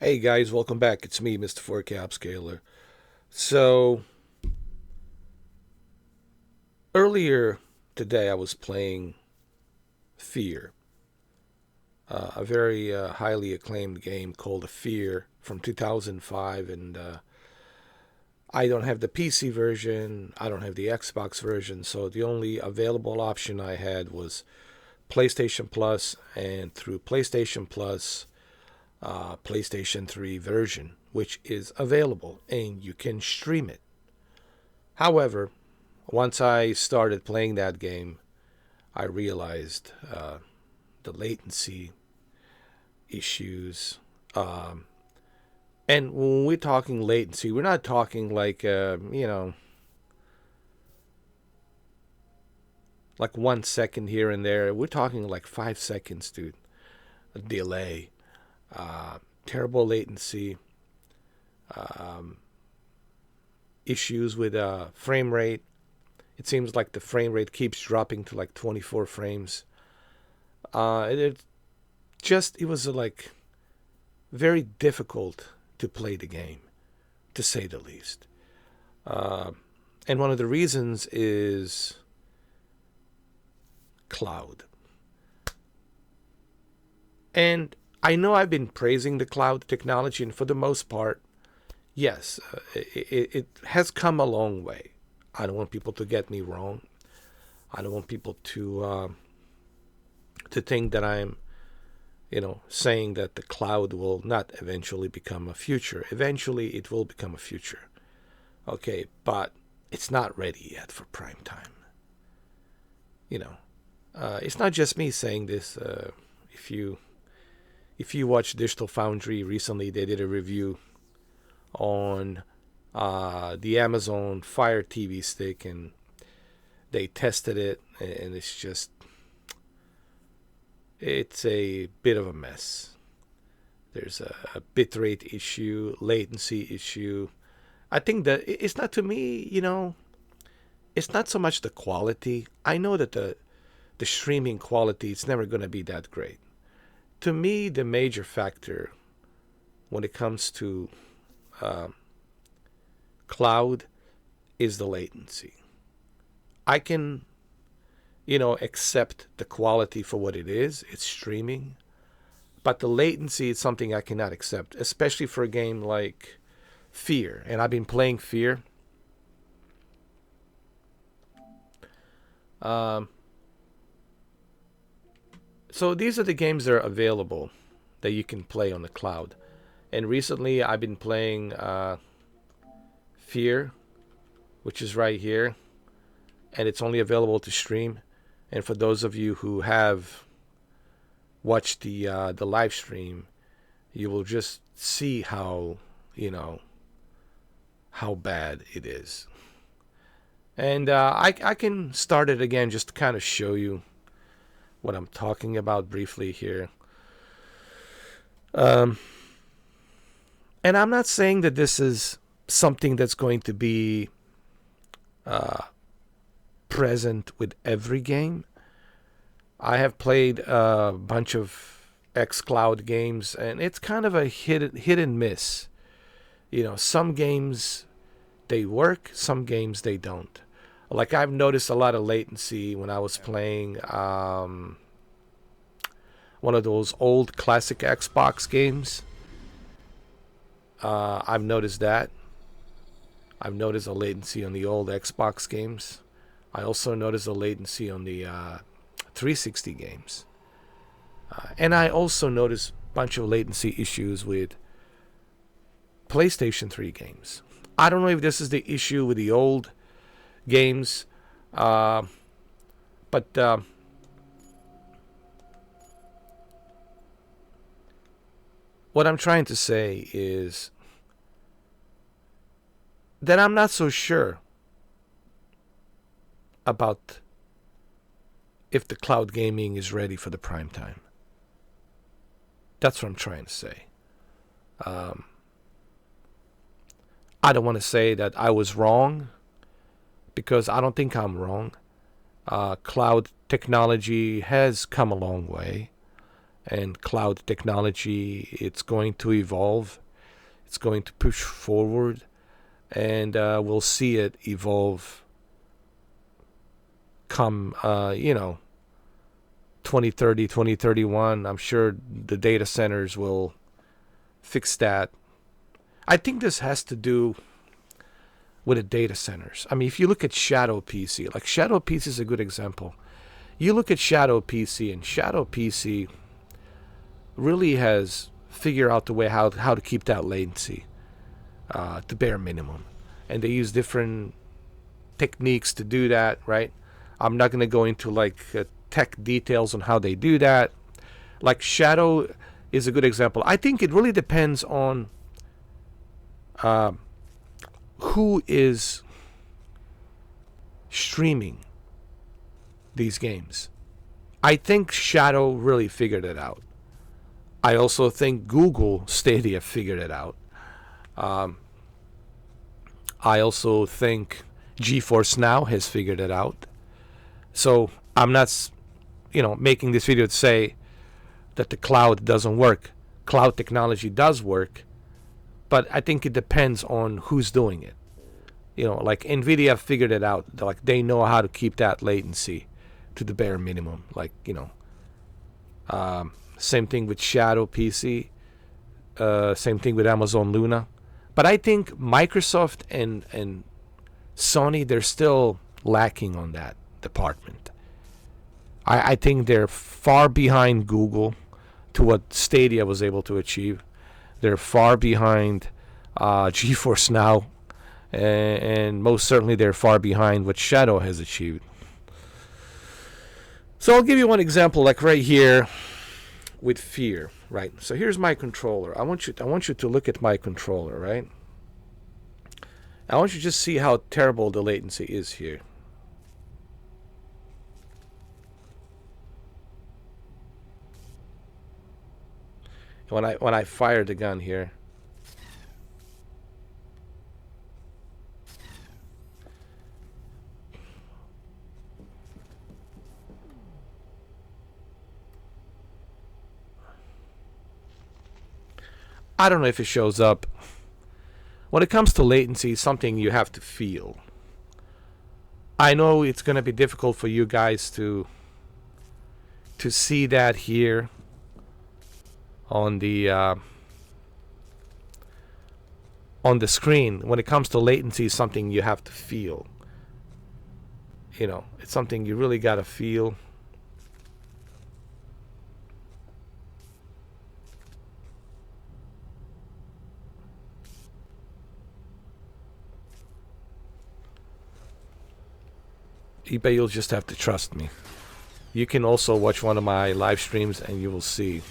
Hey guys, welcome back. It's me, Mr. 4K Upscaler. So, earlier today I was playing Fear, a very highly acclaimed game called Fear from 2005. And I don't have the PC version, I don't have the Xbox version, so the only available option I had was PlayStation Plus, and through PlayStation Plus, PlayStation 3 version, which is available and you can stream it. However, once I started playing that game, I realized the latency issues. Um, and when we're talking latency, we're not talking like 1 second here and there. We're talking like 5 seconds, dude. A delay, terrible latency, um, issues with frame rate. It seems like the frame rate keeps dropping to like 24 frames. It was like very difficult to play the game, to say the least. Uh, and one of the reasons is cloud. And I know I've been praising the cloud technology, and for the most part, yes, it has come a long way. I don't want people to get me wrong. I don't want people to think that I'm, saying that the cloud will not eventually become a future. Eventually, it will become a future. Okay, but it's not ready yet for prime time. You know, it's not just me saying this. If you if you watch Digital Foundry recently, they did a review on the Amazon Fire TV stick, and they tested it, and it's a bit of a mess. There's a bitrate issue, latency issue. I think that it's not, to me, it's not so much the quality. I know that the streaming quality is never going to be that great. To me, the major factor when it comes to um, cloud is the latency. I can, accept the quality for what it is. It's streaming. But the latency is something I cannot accept, especially for a game like Fear. And I've been playing Fear. Um, so these are the games that are available that you can play on the cloud. And recently I've been playing Fear, which is right here. And it's only available to stream. And for those of you who have watched the live stream, you will just see how bad it is. And I can start it again just to kind of show you what I'm talking about briefly here. Um, and I'm not saying that this is something that's going to be uh, present with every game. I have played a bunch of Xcloud games, and it's kind of a hit and miss. Some games they work, some games they don't. Like, I've noticed a lot of latency when I was playing one of those old classic Xbox games. I've noticed that. I've noticed a latency on the old Xbox games. I also noticed a latency on the 360 games. And I also noticed a bunch of latency issues with PlayStation 3 games. I don't know if this is the issue with the old games, but what I'm trying to say is that I'm not so sure about if the cloud gaming is ready for the prime time. That's what I'm trying to say. Um, I don't want to say that I was wrong, because I don't think I'm wrong. Cloud technology has come a long way, and cloud technology. It's going to evolve. It's going to push forward, and we'll see it evolve come, 2030, 2031. I'm sure the data centers will fix that. I think this has to do with the data centers. I mean, if you look at Shadow PC, like Shadow PC is a good example. You look at Shadow PC, and Shadow PC really has figured out the way how to keep that latency to bare minimum. And they use different techniques to do that, right? I'm not going to go into tech details on how they do that. Like Shadow is a good example. I think it really depends on who is streaming these games. I think Shadow really figured it out. I also think Google Stadia figured it out. I also think GeForce Now has figured it out. So I'm not, making this video to say that the cloud doesn't work. Cloud technology does work, but I think it depends on who's doing it. Like NVIDIA figured it out. Like they know how to keep that latency to the bare minimum. Same thing with Shadow PC. Same thing with Amazon Luna. But I think Microsoft and Sony, they're still lacking on that department. I think they're far behind Google to what Stadia was able to achieve. They're far behind GeForce Now, and most certainly they're far behind what Shadow has achieved. So I'll give you one example, like right here with F.E.A.R, right? So here's my controller. I want you to look at my controller, right? I want you to just see how terrible the latency is here. When I fire the gun here, I don't know if it shows up. When it comes to latency, it's something you have to feel. I know it's going to be difficult for you guys to see that here on the screen. When it comes to latency, it's something you have to feel. It's something you really got to feel. But you'll just have to trust me. You can also watch one of my live streams and you will see.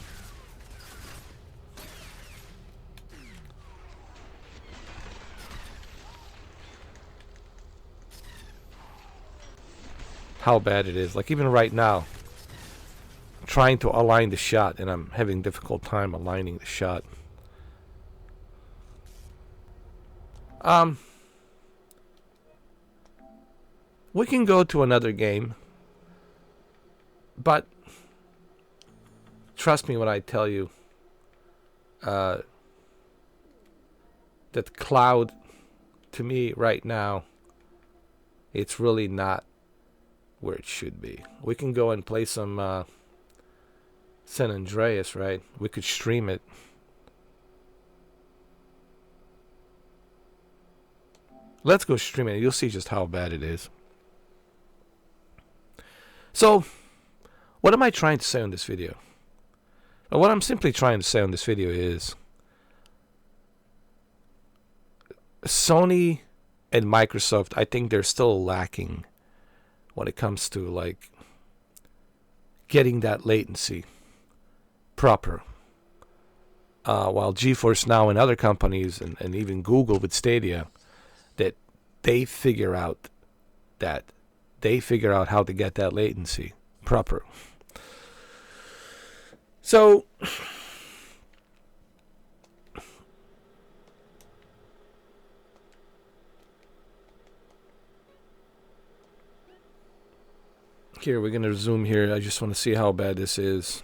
How bad it is. Like even right now, I'm trying to align the shot and I'm having a difficult time aligning the shot. We can go to another game, but trust me when I tell you that cloud, to me right now, it's really not where it should be. We can go and play some San Andreas, right? We could stream it. Let's go stream it. You'll see just how bad it is. So, what am I trying to say on this video? Well, what I'm simply trying to say on this video is Sony and Microsoft, I think they're still lacking when it comes to getting that latency proper. While GeForce Now and other companies and even Google with Stadia, that they figure out how to get that latency proper. So here we're going to zoom here. I just want to see how bad this is.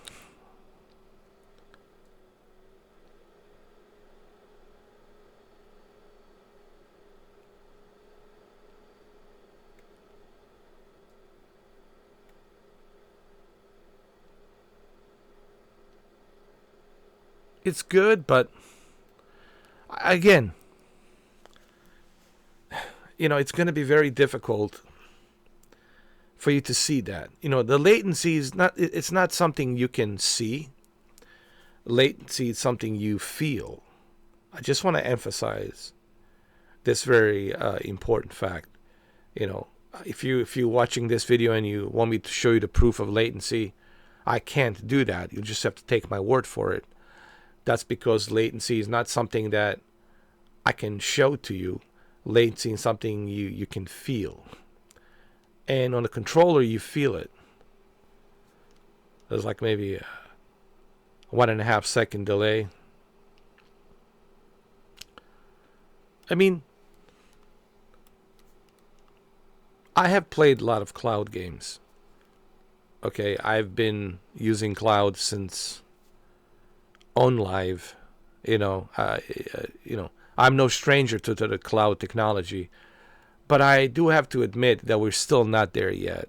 it's good, but again, it's going to be very difficult for you to see that. The latency is not, it's not something you can see. Latency is something you feel. I just want to emphasize this very important fact. If you're watching this video and you want me to show you the proof of latency, I can't do that. You just have to take my word for it. That's because latency is not something that I can show to you. Latency is something you can feel. And on the controller, you feel it. There's like maybe a 1.5 second delay. I mean, I have played a lot of cloud games. Okay, I've been using cloud since OnLive. I'm no stranger to the cloud technology, but I do have to admit that we're still not there yet.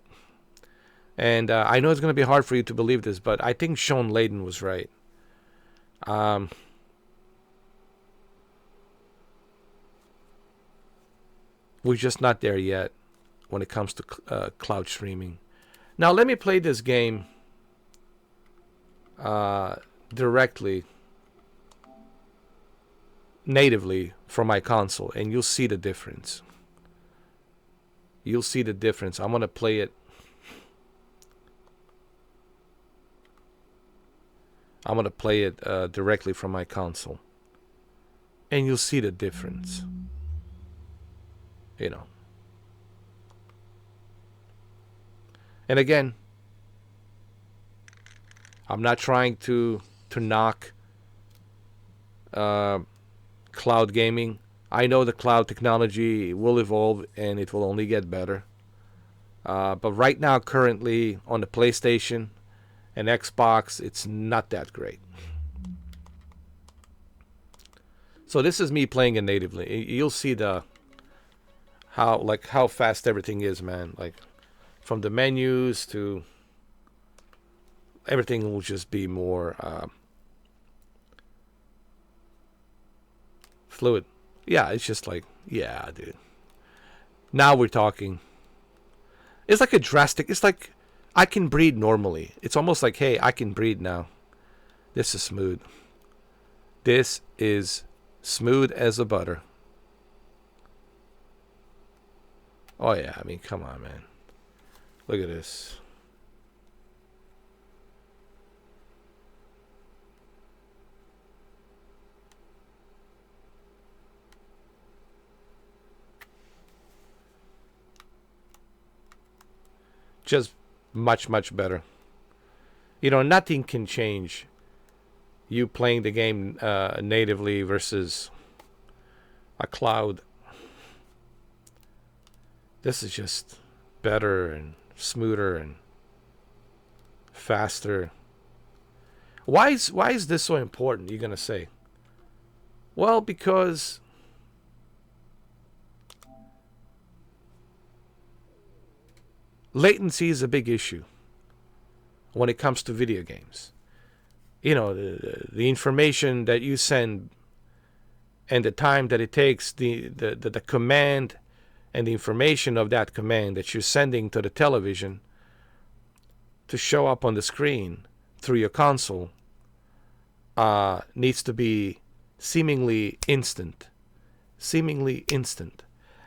And I know it's going to be hard for you to believe this, but I think Sean Layden was right. We're just not there yet when it comes to cloud streaming. Now, let me play this game directly, natively from my console, and you'll see the difference. You'll see the difference. I'm going to play it. I'm going to play it directly from my console, and you'll see the difference. And again, I'm not trying to knock cloud gaming. I know the cloud technology will evolve and it will only get better. But right now, currently on the PlayStation and Xbox, it's not that great. So this is me playing it natively. You'll see how fast everything is, man. Like from the menus to everything will just be more fluid. Yeah, it's just like, yeah, dude. Now we're talking. It's like it's like I can breathe normally. It's almost like, hey, I can breathe now. This is smooth. This is smooth as a butter. Oh, yeah, I mean, come on, man. Look at this. Just much, much better. Nothing can change you playing the game natively versus a cloud. This is just better and smoother and faster. Why is this so important, you're going to say? Well, because latency is a big issue when it comes to video games. The information that you send and the time that it takes, the command and the information of that command that you're sending to the television to show up on the screen through your console needs to be seemingly instant. Seemingly instant.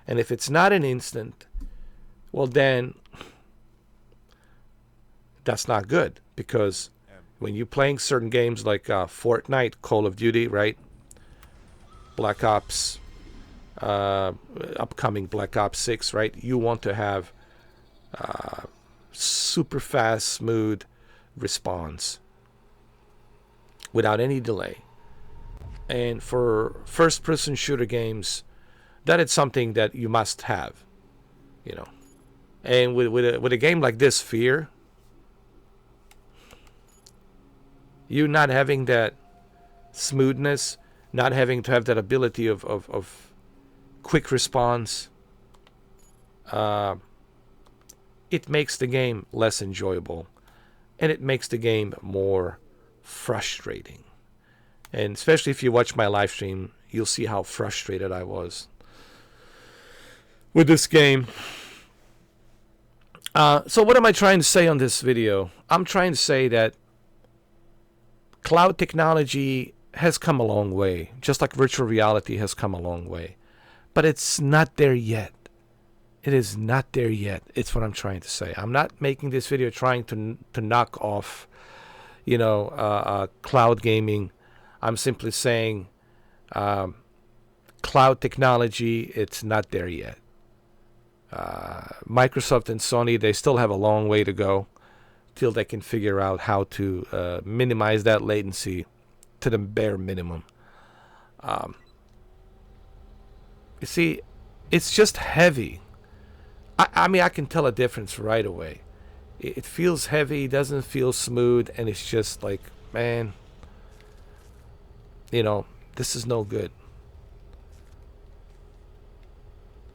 And if it's not an instant, well then that's not good, because when you're playing certain games like Fortnite, Call of Duty, right? Black Ops, upcoming Black Ops 6, right? You want to have super fast, smooth response without any delay. And for first-person shooter games, that is something that you must have, And with a game like this, Fear, you not having that smoothness, not having to have that ability of quick response, it makes the game less enjoyable, and it makes the game more frustrating. And especially if you watch my live stream, you'll see how frustrated I was with this game. So what am I trying to say on this video? I'm trying to say that cloud technology has come a long way, just like virtual reality has come a long way. But it's not there yet. It is not there yet. It's what I'm trying to say. I'm not making this video trying to knock off, cloud gaming. I'm simply saying cloud technology, it's not there yet. Microsoft and Sony, they still have a long way to go till they can figure out how to minimize that latency to the bare minimum. You see, it's just heavy. I mean, I can tell a difference right away. It feels heavy, doesn't feel smooth, and it's just like, man, this is no good.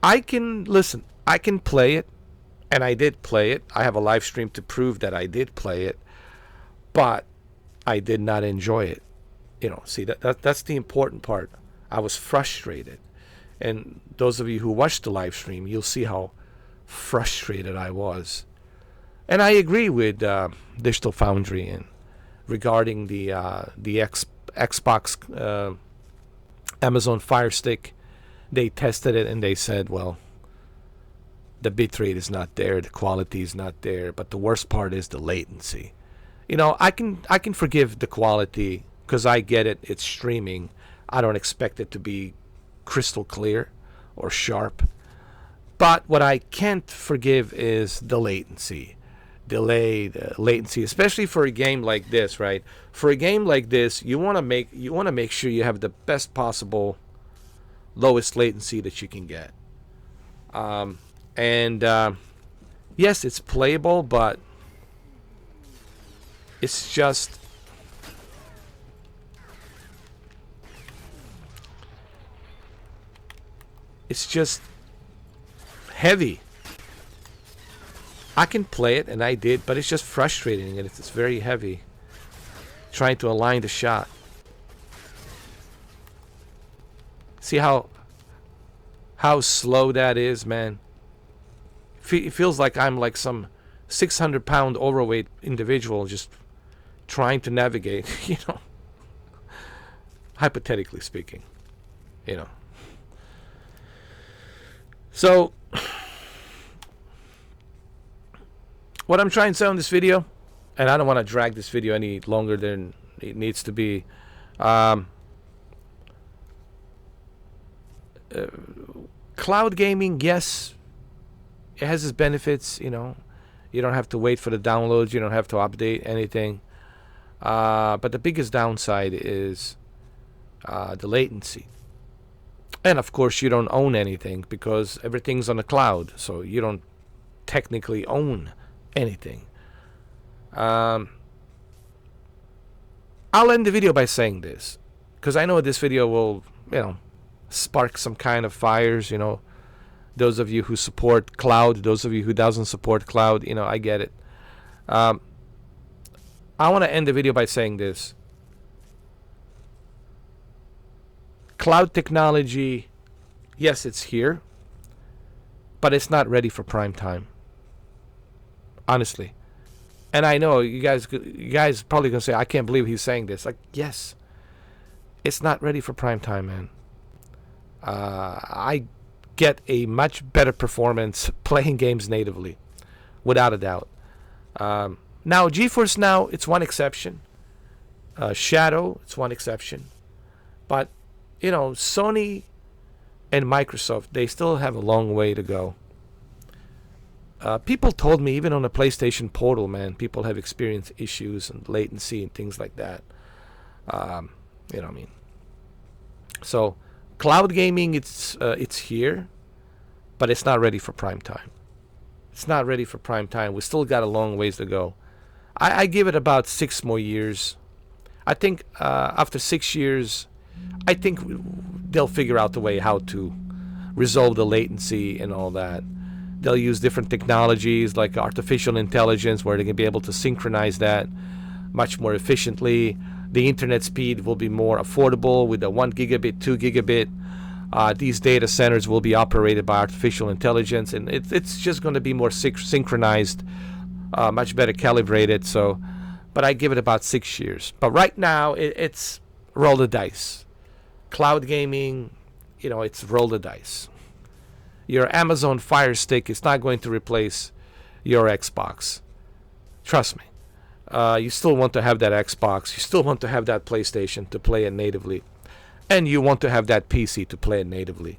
I can play it, and I did play it. I have a live stream to prove that I did play it, but I did not enjoy it. See, that's the important part. I was frustrated. And those of you who watched the live stream, you'll see how frustrated I was. And I agree with Digital Foundry and regarding the Xbox Amazon Fire Stick. They tested it and they said, well, the bitrate is not there, the quality is not there, but the worst part is the latency. I can forgive the quality because I get it, it's streaming. I don't expect it to be crystal clear or sharp. But what I can't forgive is the latency. The latency, especially for a game like this, right? For a game like this, you want to make sure you have the best possible lowest latency that you can get. Yes, it's playable, but it's just heavy. I can play it, and I did, but it's just frustrating, and it's very heavy. Trying to align the shot. See how slow that is, man? It feels like I'm like some 600-pound overweight individual just trying to navigate, hypothetically speaking, So, what I'm trying to say on this video, and I don't want to drag this video any longer than it needs to be, cloud gaming, yes, it has its benefits. You don't have to wait for the downloads, you don't have to update anything, but the biggest downside is the latency. And of course you don't own anything because everything's on the cloud, so you don't technically own anything. I'll end the video by saying this, because I know this video will spark some kind of fires. Those of you who support cloud, those of you who doesn't support cloud, I get it. I want to end the video by saying this. Cloud technology, yes, it's here, but it's not ready for prime time. Honestly. And I know you guys probably gonna say, I can't believe he's saying this. Like, yes, it's not ready for prime time, man. I get a much better performance playing games natively, without a doubt. Now, GeForce Now, it's one exception. Shadow, it's one exception. But Sony and Microsoft, they still have a long way to go. People told me, even on the PlayStation Portal, man, people have experienced issues and latency and things like that. So, cloud gaming, it's here, but it's not ready for prime time. It's not ready for prime time. We still got a long ways to go. I give it about 6 more years. I think after 6 years, I think they'll figure out the way how to resolve the latency and all that. They'll use different technologies like artificial intelligence, where they can be able to synchronize that much more efficiently. The internet speed will be more affordable with the 1 gigabit, 2 gigabit. These data centers will be operated by artificial intelligence, and it's just going to be more synchronized, much better calibrated. So, but I give it about 6 years. But right now, it's roll the dice. Cloud gaming, it's roll the dice. Your Amazon Fire Stick is not going to replace your Xbox. Trust me. You still want to have that Xbox. You still want to have that PlayStation to play it natively. And you want to have that PC to play it natively.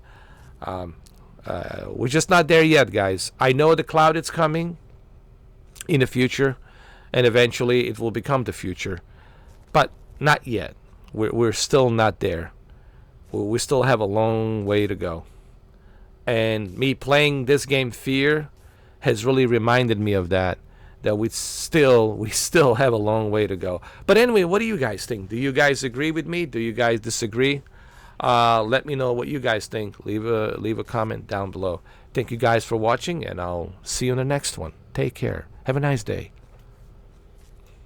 We're just not there yet, guys. I know the cloud is coming in the future, and eventually it will become the future. But not yet. We're still not there. We still have a long way to go. And me playing this game Fear has really reminded me of that we still have a long way to go. But anyway, what do you guys think? Do you guys agree with me? Do you guys disagree? Let me know what you guys think. Leave a comment down below. Thank you guys for watching, and I'll see you in the next one. Take care. Have a nice day.